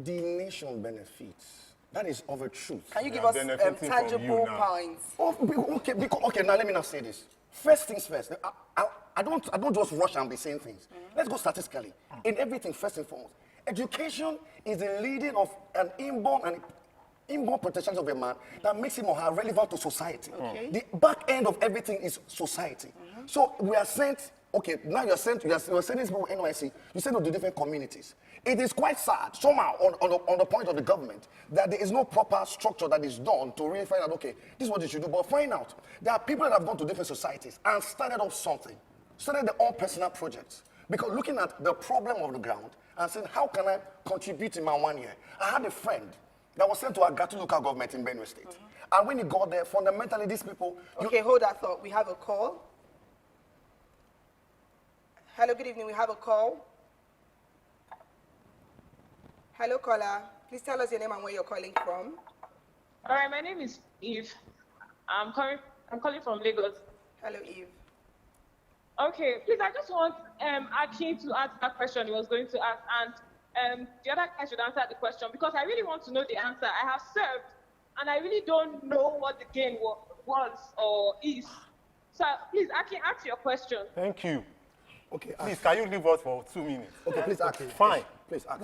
the nation benefits. That is of a truth. Can you give us tangible points? Oh, okay, now let me now say this. First things first. I don't just rush and be saying things. Let's go statistically. In everything, first and foremost, education is the leading of an inborn potential of a man that makes him or her relevant to society. Okay. The back end of everything is society. So we are sent. Okay, now you're sending these people NYSC, you send them to different communities. It is quite sad, somehow, on the point of the government, that there is no proper structure that is done to really find out, okay, this is what you should do. But find out, there are people that have gone to different societies and started off something, started their own personal projects. Because looking at the problem of the ground and saying, how can I contribute in my 1 year? I had a friend that was sent to Agatu local government in Benue State. And when he got there, fundamentally, these people... Okay, hold that thought. We have a call. Hello, good evening. We have a call. Hello, caller. Please tell us your name and where you're calling from. All right, my name is Eve. I'm calling from Lagos. Hello, Eve. Okay, please, I just want Akin to ask that question he was going to ask, and the other guy should answer the question, because I really want to know the answer. I have served, and I really don't know what the gain was or is. So please, Akin, ask your question. Thank you. Okay, please, can you leave us for 2 minutes? Okay, please ask. Fine. Please ask.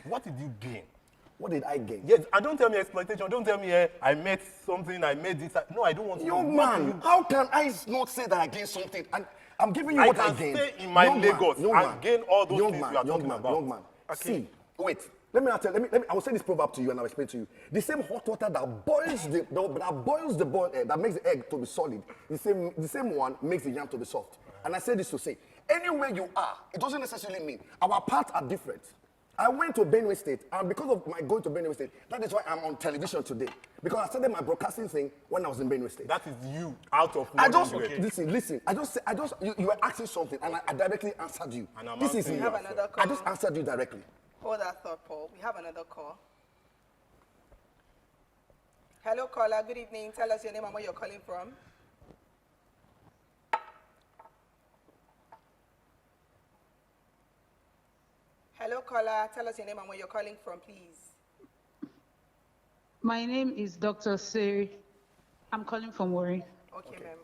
What did you gain? What did I gain? Yes, and don't tell me exploitation. Don't tell me I met something, I made this. No, I don't want to. Young man, how can I not say that I gained something? And I'm giving you what I gained. I can stay in my Lagos and gain all those things you are talking about. Young man, okay. See, wait. Let me, I will say this proverb to you and I'll explain to you. The same hot water that boils that makes the egg to be solid, the same one makes the yam to be soft. And I say this to say, anywhere you are, it doesn't necessarily mean our paths are different. I went to Benue State, and because of my going to Benue State, that is why I'm on television today. Because I started my broadcasting thing when I was in Benue State. That is you out of listen. You were asking something, and I directly answered you. And this is me. Have another call. I just answered you directly. Hold that thought, Paul. We have another call. Hello, caller. Good evening. Tell us your name and where you're calling from. Hello, caller. Tell us your name and where you're calling from, please. My name is Dr. Siri. I'm calling from Warri. Okay, ma'am.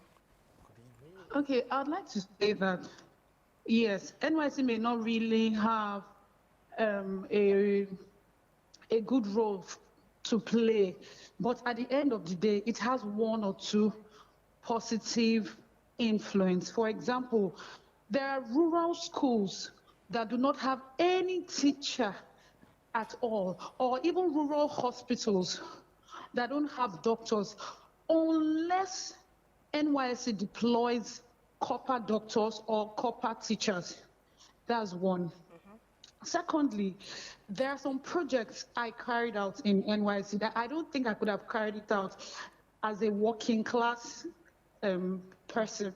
Okay, I'd like to say that, yes, NYSC may not really have a good role to play, but at the end of the day, it has 1 or 2 positive influence. For example, there are rural schools that do not have any teacher at all, or even rural hospitals that don't have doctors, unless NYSC deploys copper doctors or copper teachers. That's one. Secondly, there are some projects I carried out in NYSC that I don't think I could have carried it out as a working class person.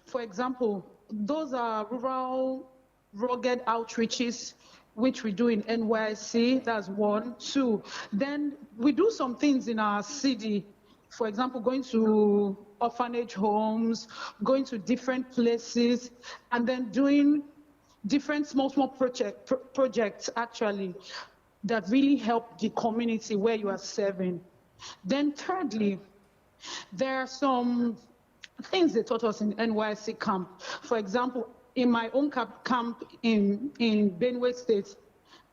For example, those are rural rugged outreaches, which we do in NYSC. That's 1. 2, then we do some things in our city. For example, going to orphanage homes, going to different places, and then doing different small projects actually that really help the community where you are serving. Then thirdly, there are some things they taught us in NYSC camp. For example, in my own camp in Benue State,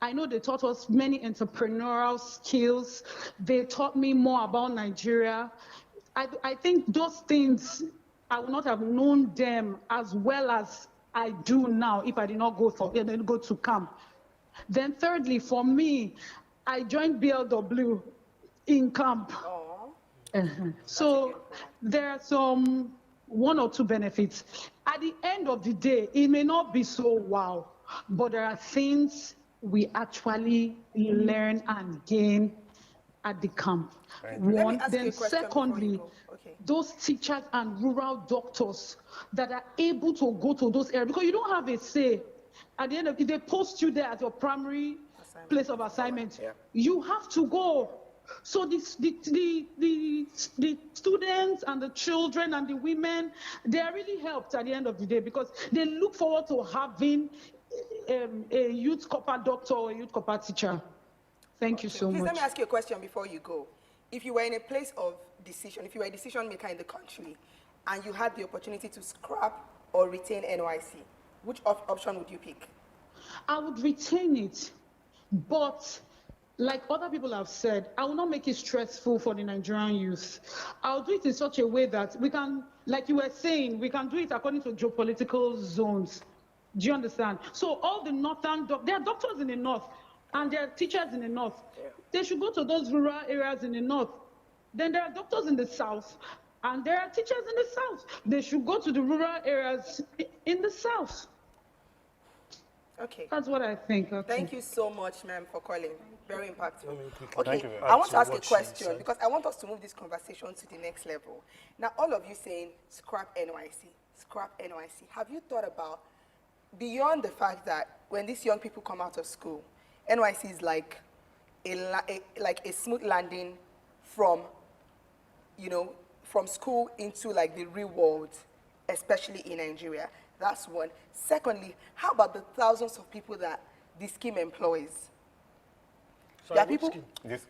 I know they taught us many entrepreneurial skills. They taught me more about Nigeria. I think those things, I would not have known them as well as I do now if I did not go to camp. Then thirdly, for me, I joined BLW in camp. So there are some 1 or 2 benefits. At the end of the day, it may not be so wow, but there are things we actually learn and gain at the camp. One, then secondly, those teachers and rural doctors that are able to go to those areas, because you don't have a say. At the end of the day, they post you there at your primary place of assignment. You have to go. So the students and the children and the women, they are really helped at the end of the day, because they look forward to having a youth copper doctor or a youth copper teacher. Thank you so Please much. let me ask you a question before you go. If you were in a place of decision, if you were a decision maker in the country, and you had the opportunity to scrap or retain NYC, which option would you pick? I would retain it, but like other people have said, I will not make it stressful for the Nigerian youth. I'll do it in such a way that we can, like you were saying, we can do it according to geopolitical zones. Do you understand? So all the northern, there are doctors in the north, and there are teachers in the north. They should go to those rural areas in the north. Then there are doctors in the south, and there are teachers in the south. They should go to the rural areas in the south. Okay. That's what I think. Okay. Thank you so much, ma'am, for calling. Very impactful. Thank Okay, you very I want to much. ask a question because I want us to move this conversation to the next level. Now, all of you saying scrap NYC, scrap NYC. Have you thought about, beyond the fact that when these young people come out of school, NYC is like a smooth landing from, from school into like the real world, especially in Nigeria. That's one. Secondly, how about the thousands of people that the scheme employs? There are people,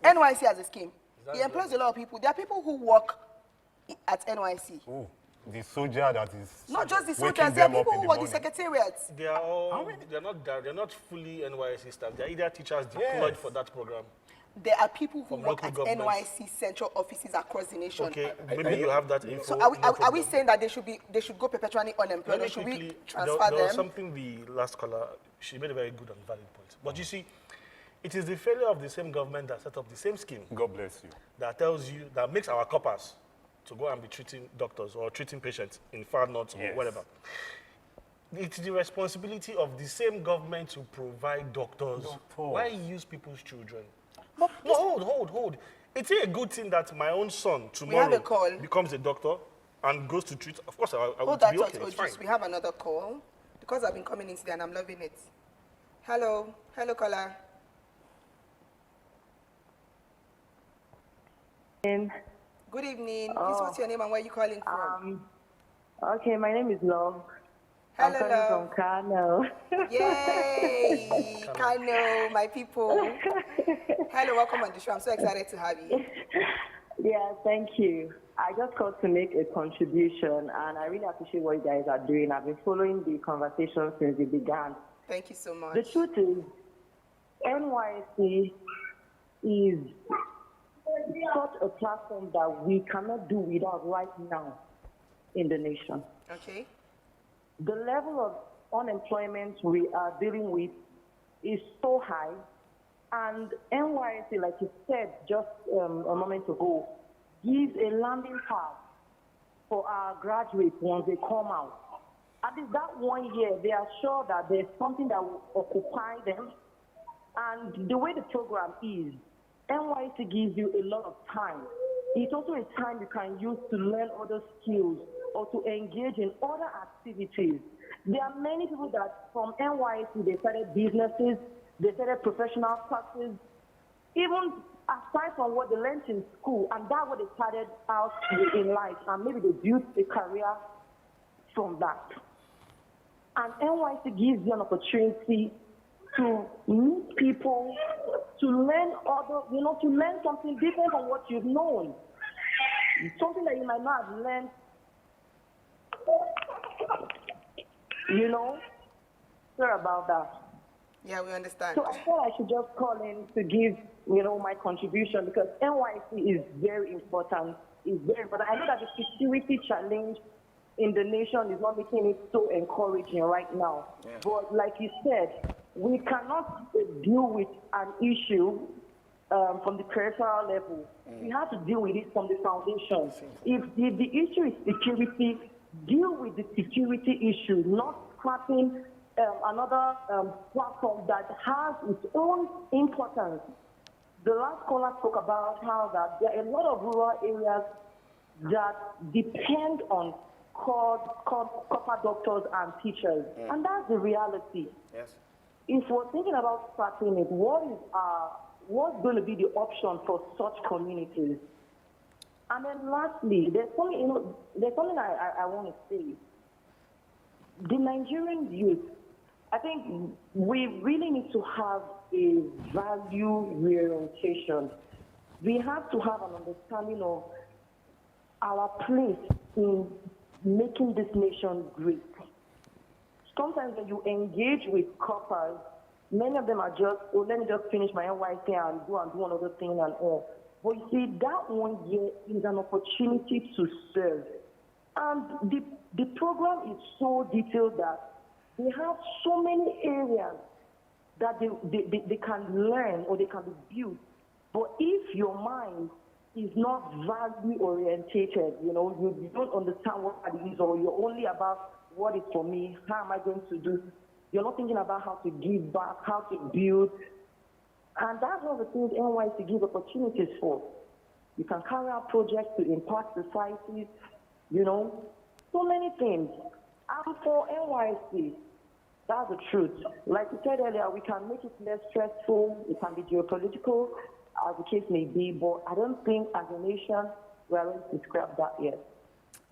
NYC has a scheme. It employs a lot of people. There are people who work at NYC. Oh, the soldier that is Not just the waking soldiers, there are them up people in who the work the morning. secretariats. They are all, they're not fully NYSC staff. They're either teachers deployed for that program. There are people who From work local at governments. NYC central offices across the nation. Okay, maybe you have that info. So are we, no are we problem. saying that they should go perpetually unemployed, Very or should quickly, we transfer there was them? something the last caller, she made a very good and valid point. But you see, it is the failure of the same government that set up the same scheme God bless you. that tells you, that makes our coppers to go and be treating doctors or treating patients in far north or Yes. whatever. It's the responsibility of the same government to provide doctors. Why use people's children? No, hold. It's a good thing that my own son have tomorrow a call. becomes a doctor and goes to treat. Of course, I Hold would that be thought, okay. It's fine. Ojus. We have another call because I've been coming in today and I'm loving it. Hello, caller. Good evening. Please, what's your name and where are you calling from? Okay, my name is Love. Hello, I'm calling Love. from Kano. Yay, Kano, my people. Hello, welcome on the show. I'm so excited to have you. Yeah, thank you. I just called to make a contribution, and I really appreciate what you guys are doing. I've been following the conversation since it began. Thank you so much. The truth is, NYSC is such a platform that we cannot do without right now in the nation. Okay. The level of unemployment we are dealing with is so high, and NYSC, like you said just a moment ago, gives a landing pad for our graduates once they come out. At least that 1 year, they are sure that there's something that will occupy them. And the way the program is, NYSC gives you a lot of time. It's also a time you can use to learn other skills or to engage in other activities. There are many people that from NYSC, they started businesses, they started professional classes, even aside from what they learned in school, and that's what they started out in life, and maybe they built a career from that. And NYSC gives you an opportunity to meet people, to learn to learn something different from what you've known. Something that you might not have learned, Sorry about that. Yeah, we understand. So I thought I should just call in to give, my contribution, because NYSC is very important. But I know that the security challenge in the nation is not making it so encouraging right now. Yeah. But like you said, we cannot deal with an issue from the peripheral level. We have to deal with it from the foundation. If the issue is security, deal with the security issue, not scrapping another platform that has its own importance. The last caller spoke about how that there are a lot of rural areas that depend on copper doctors and teachers, and that's the reality. Yes. If we're thinking about scrapping it, what's going to be the option for such communities? And then lastly, there's something I want to say. The Nigerian youth, I think we really need to have a value reorientation. We have to have an understanding of our place in making this nation great. Sometimes when you engage with coppers, many of them are just, oh, let me just finish my NYC and do another thing and all. But you see, that 1 year is an opportunity to serve. And the program is so detailed that they have so many areas that they can learn or they can be built. But if your mind is not value orientated, you know, you don't understand what it is, or you're only about what is for me, how am I going to do? You're not thinking about how to give back, how to build. And that's one of the things NYC gives opportunities for. You can carry out projects to impact societies, you know, so many things. And for NYC, that's the truth. Like you said earlier, we can make it less stressful, it can be geopolitical, as the case may be, but I don't think as a nation we are ready to scrap that yet.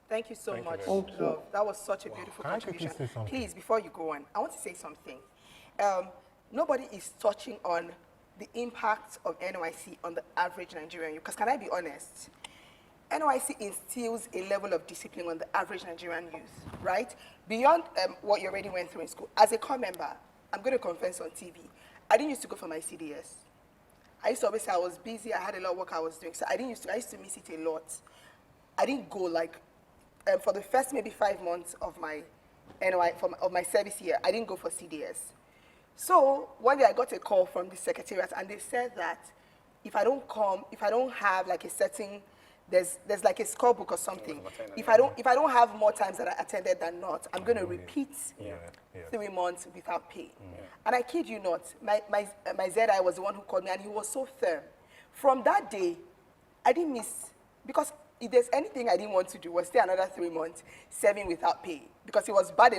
Thank you so much. Thank you. That was such a beautiful Can I quickly contribution. say something? Please, before you go on, I want to say something. Nobody is touching on the impact of NYC on the average Nigerian youth. Because can I be honest? NYC instills a level of discipline on the average Nigerian youth, right? Beyond what you already went through in school. As a core member, I'm going to confess on TV, I didn't used to go for my CDS. I used to always say I was busy, I had a lot of work I was doing, so I used to miss it a lot. I didn't go like, for the first maybe 5 months of my of my service year, I didn't go for CDS. So one day I got a call from the secretariat and they said that if I don't come, if I don't have like a certain, there's like a scorebook or something. If I don't have more times that I attended than not, I'm going to repeat 3 months without pay. And I kid you not, my ZI was the one who called me and he was so firm. From that day, I didn't miss, because if there's anything I didn't want to do was stay another 3 months serving without pay, because it was bad enough.